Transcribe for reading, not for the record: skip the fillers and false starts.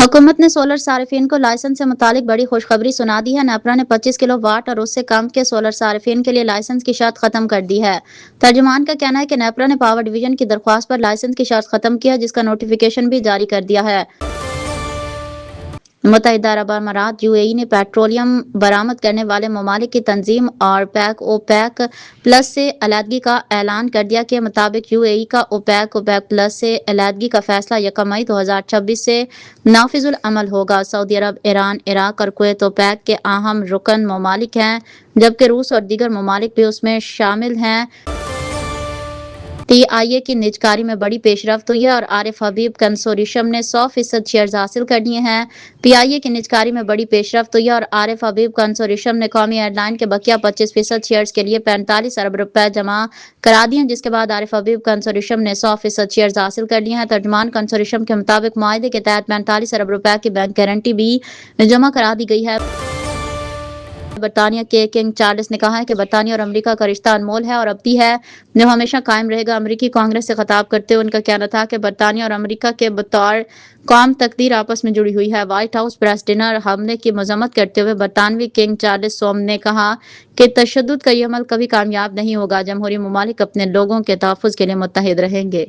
हुकूमत ने सोलर सार्फिन को लाइसेंस से मुतालिक बड़ी खुशखबरी सुना दी है। नेपरा ने 25 किलो वाट और उससे कम के सोलर सार्फिन के लिए लाइसेंस की शर्त खत्म कर दी है। तर्जुमान का कहना है कि नेपरा ने पावर डिवीजन की दरख्वास्त पर लाइसेंस की शर्त खत्म की है, जिसका नोटिफिकेशन भी जारी कर दिया है। मुत्तहिदा अरब अमारात यूएई ने पेट्रोलियम बरामद करने वाले ममालिक की तंजीम और ओपेक प्लस से अलहदगी का ऐलान कर दिया के मुताबिक यूएई का ओपेक प्लस से अलहदगी का फैसला 1 मई 2026 से नाफिजुल अमल होगा। सऊदी अरब, ईरान, इराक और कुवैत ओपेक के अहम रुकन ममालिक हैं, जबकि रूस और दीगर ममालिक भी उसमें शामिल हैं। टीआईए की निजकारी में बड़ी पेशरफ्त हुई है और आरिफ हबीब कंसोर्शियम ने 100% शेयर्स हासिल कर लिए हैं। पीआईए की निजकारी में बड़ी पेशरफ्त हुई है और आरिफ हबीब कंसोर्शियम ने कौमी एयरलाइन के बकिया 25% शेयर्स के लिए 45 अरब रुपए जमा करा दिए, जिसके बाद आरिफ हबीब कंसोर्शियम ने 100% शेयर्स हासिल कर लिए हैं। तर्जुमान कंसोर्शियम के मुताबिक मुआहदे के तहत 45 अरब रुपए की बैंक गारंटी भी जमा करा दी गई है। बरतानिया के किंग चार्ल्स ने कहा है कि बरतानिया और अमेरिका का रिश्ता अनमोल है और अब भी है, जो हमेशा कायम रहेगा। अमेरिकी कांग्रेस से खिताब करते हुए उनका कहना था कि बरतानिया और अमेरिका के बतौर कौम तकदीर आपस में जुड़ी हुई है। व्हाइट हाउस प्रेस डिनर हमले की मजम्मत करते हुए बरतानवी किंग चार्ल्स सोम ने कहा कि तशद्दुद का ये अमल कभी कामयाब नहीं होगा। जमहूरी ममालिक अपने लोगों के तहफ़्फ़ुज़ के लिए मुत्तहिद रहेंगे।